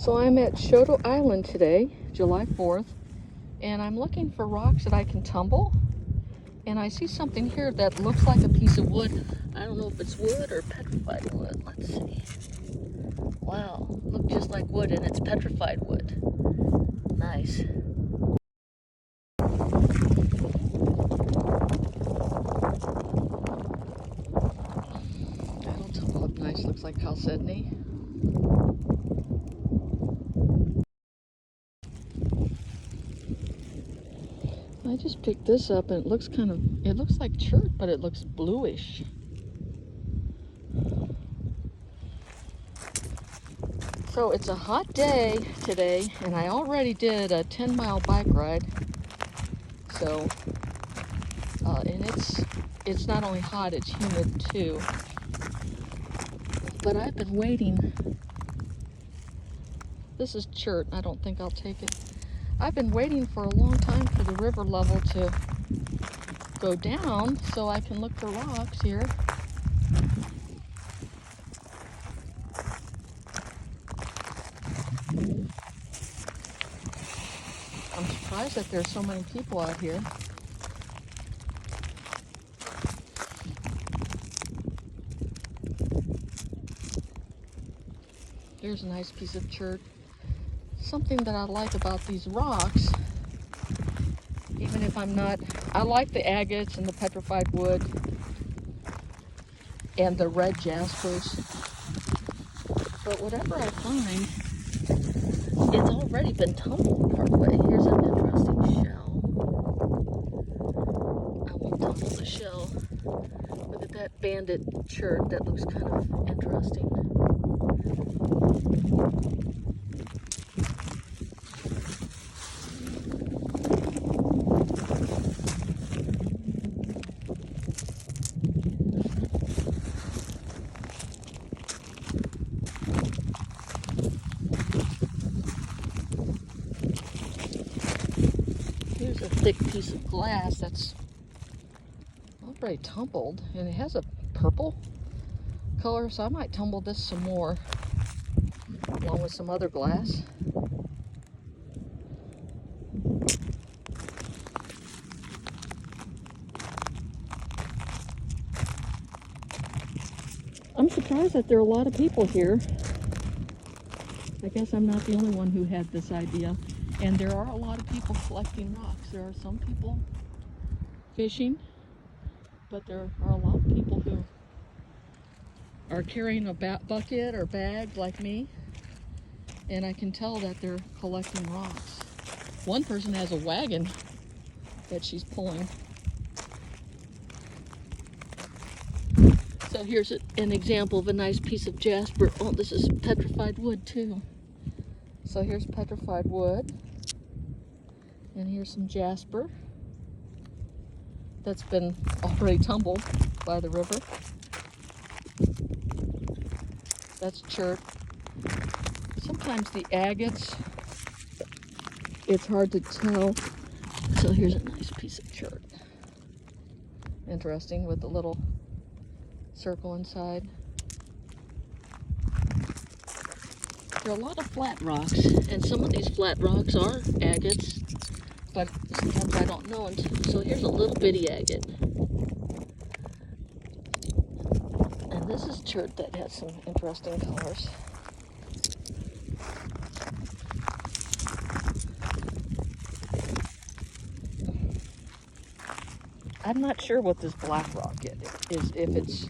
So I'm at Choteau Island today, July 4th, and I'm looking for rocks that I can tumble. And I see something here that looks like a piece of wood. I don't know if it's wood or petrified wood. Let's see. Wow, look just like wood, and it's petrified wood. Nice. That'll tumble up nice. Looks like chalcedony. I just picked this up and it looks like chert, but it looks bluish. So it's a hot day today, and I already did a 10-mile bike ride. So, and it's not only hot, it's humid too. But I've been waiting. This is chert. I don't think I'll take it. I've been waiting for a long time for the river level to go down so I can look for rocks here. I'm surprised that there's so many people out here. Here's a nice piece of chert. Something that I like about these rocks, even if I like the agates and the petrified wood and the red jaspers, but whatever I find, it's already been tumbled partway. Here's an interesting shell. I won't tumble the shell. Look at that banded chert. That looks kind of interesting. Here's a thick piece of glass that's already tumbled, and it has a purple color, so I might tumble this some more along with some other glass. I'm surprised that there are a lot of people here. I guess I'm not the only one who had this idea. And there are a lot of people collecting rocks. There are some people fishing, but there are a lot of people who are carrying a bucket or bag like me. And I can tell that they're collecting rocks. One person has a wagon that she's pulling. So here's an example of a nice piece of jasper. Oh, this is petrified wood too. So here's petrified wood. And here's some jasper that's been already tumbled by the river. That's chert. Sometimes the agates, it's hard to tell. So here's a nice piece of chert. Interesting, with a little circle inside. There are a lot of flat rocks, and some of these flat rocks are agates, but sometimes I don't know until. So here's a little bitty agate. And this is chert that has some interesting colors. I'm not sure what this black rock is, if it's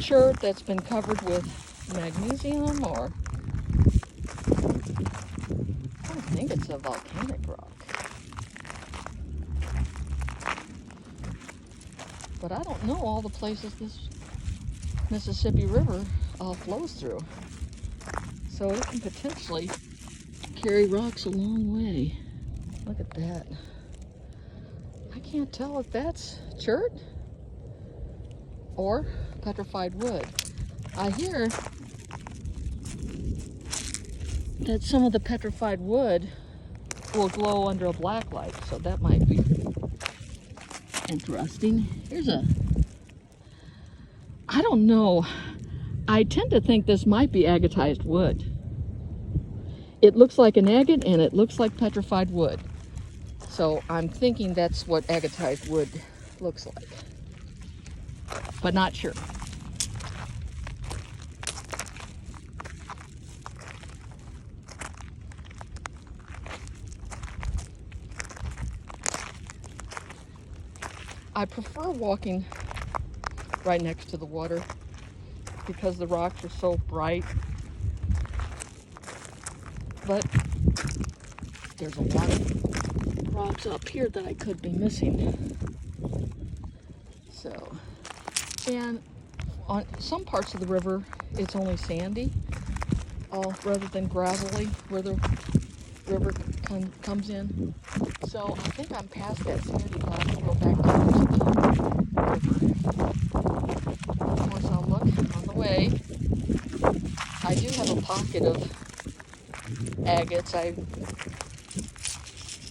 chert that's been covered with magnesium, or I think it's a volcanic rock. But I don't know all the places this Mississippi River flows through. So it can potentially carry rocks a long way. Look at that. I can't tell if that's chert or petrified wood. I hear that some of the petrified wood will glow under a black light, so that might be interesting. Here's I don't know. I tend to think this might be agatized wood. it looks like an agate and it looks like petrified wood. So I'm thinking that's what agatized wood looks like, but not sure. I prefer walking right next to the water because the rocks are so bright. But there's a lot of rocks up here that I could be missing. So, and on some parts of the river, it's only sandy, rather than gravelly where the river comes in. So I think I'm past that sandy, but I'm gonna go back down to the river. Of course, I'll look on the way. I do have a pocket of agates I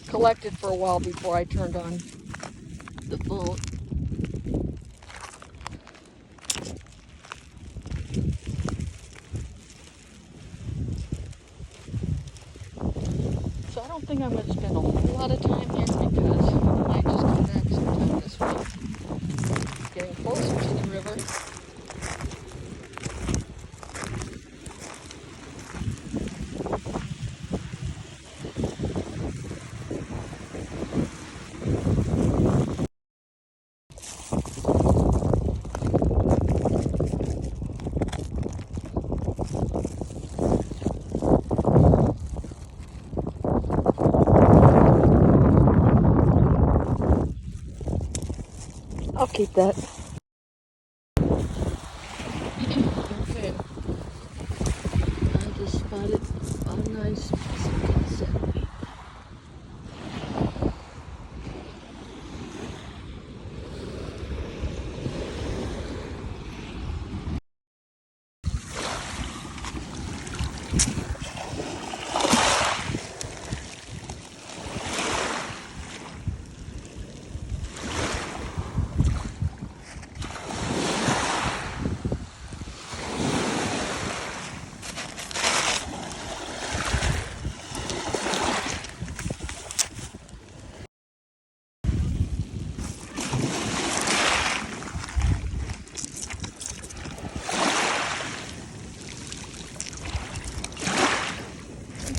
collected for a while before I turned on the phone. So I don't think I'm going to spend a whole lot of time here because I might just come back sometime this week. Getting closer to the river. I'll keep that. Okay. I just spotted a nice piece of chalcedony.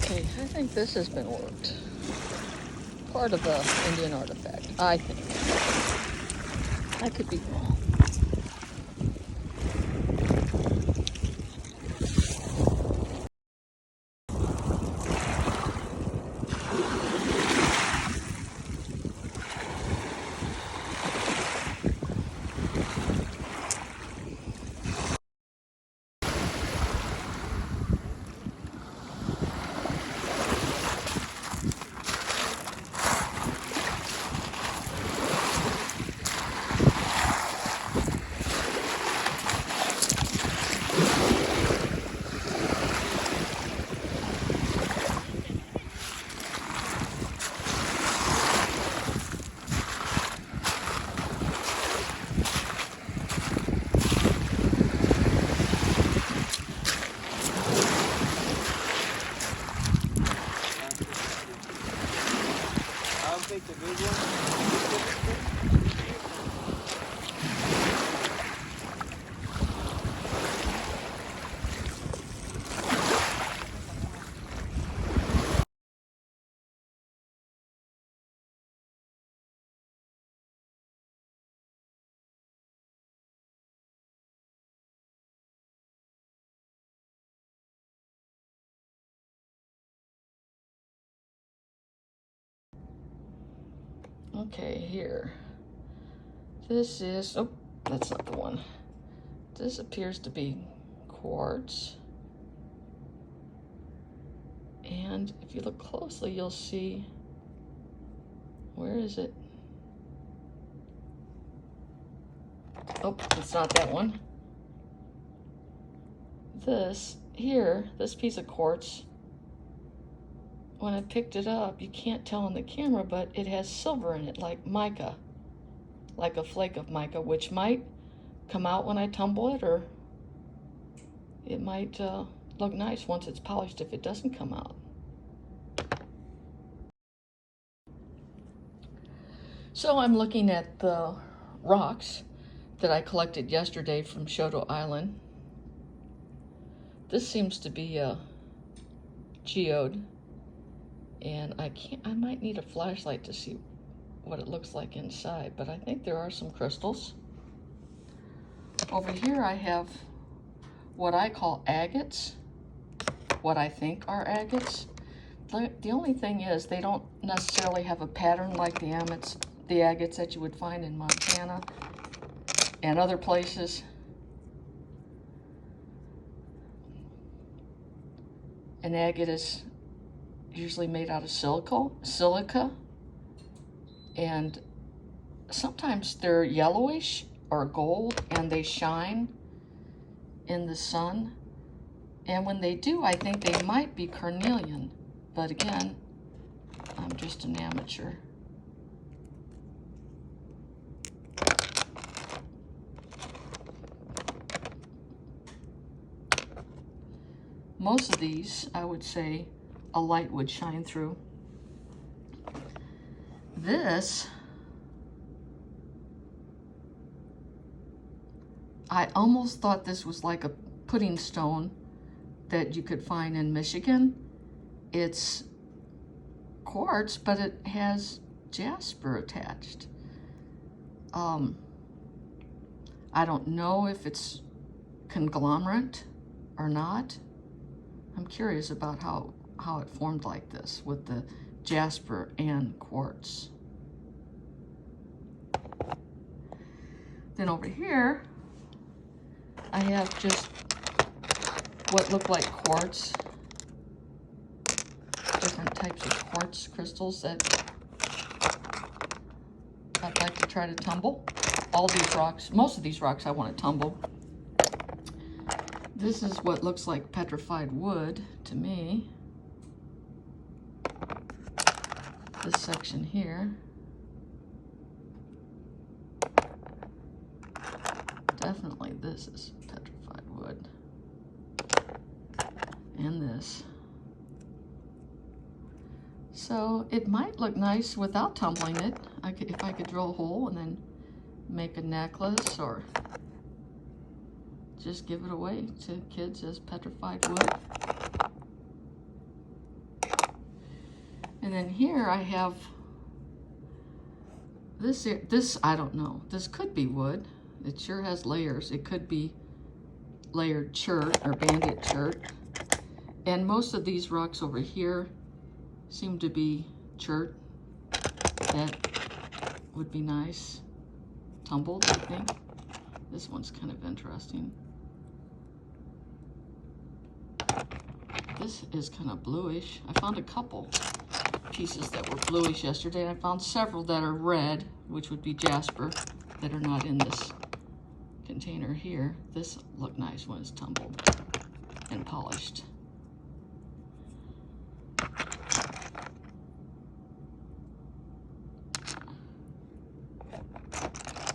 Okay, I think this has been worked. Part of the Indian artifact, I think. I could be wrong. Okay, here. This is, oh, that's not the one. This appears to be quartz. And if you look closely, you'll see, where is it? Oh, it's not that one. This here, this piece of quartz, when I picked it up, you can't tell on the camera, but it has silver in it, like mica, like a flake of mica, which might come out when I tumble it, or it might look nice once it's polished if it doesn't come out. So I'm looking at the rocks that I collected yesterday from Choteau Island. This seems to be a geode, and I might need a flashlight to see what it looks like inside, but I think there are some crystals. Over here I have what I call agates, what I think are agates. The only thing is they don't necessarily have a pattern like the agates that you would find in Montana and other places. An agate is usually made out of silica, and sometimes they're yellowish or gold, and they shine in the sun. And when they do, I think they might be carnelian, but again, I'm just an amateur. Most of these, I would say, a light would shine through. This, I almost thought this was like a pudding stone that you could find in Michigan. It's quartz, but it has jasper attached. I don't know if it's conglomerate or not. I'm curious about how it formed like this with the jasper and quartz. Then over here, I have just what look like quartz, different types of quartz crystals that I'd like to try to tumble. All these rocks, most of these rocks I want to tumble. This is what looks like petrified wood to me. This section here. Definitely this is petrified wood. And this. So it might look nice without tumbling it. If I could drill a hole and then make a necklace, or just give it away to kids as petrified wood. And then here I have this, I don't know. This could be wood. It sure has layers. It could be layered chert or banded chert. And most of these rocks over here seem to be chert. That would be nice. Tumbled, I think. This one's kind of interesting. This is kind of bluish. I found a couple pieces that were bluish yesterday, and I found several that are red, which would be jasper, that are not in this container here. This looked nice when it's tumbled and polished.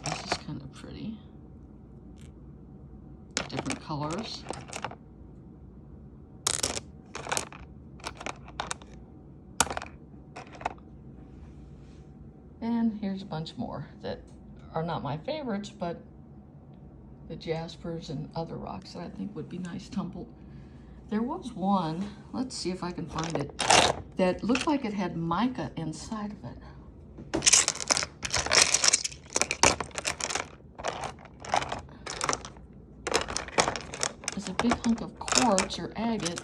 This is kind of pretty. Different colors. And here's a bunch more that are not my favorites, but the jaspers and other rocks that I think would be nice tumbled. There was one, let's see if I can find it, that looked like it had mica inside of it. It's a big hunk of quartz or agate.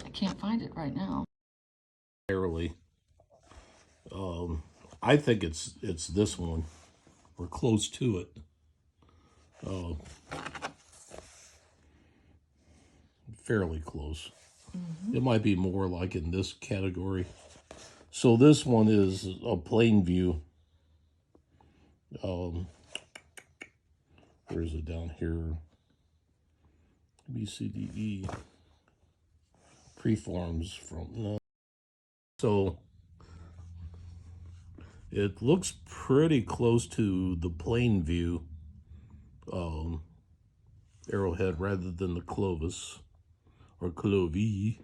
I can't find it right now. Barely. I think it's this one. We're close to it. Fairly close. It might be more like in this category. So this one is a plain view. Where is it down here? B, C, D, E. Preforms from, no. So it looks pretty close to the plain view arrowhead rather than the Clovis or Clovis.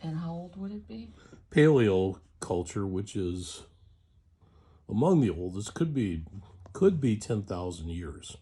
And how old would it be? Paleo culture, which is among the oldest, could be 10,000 years.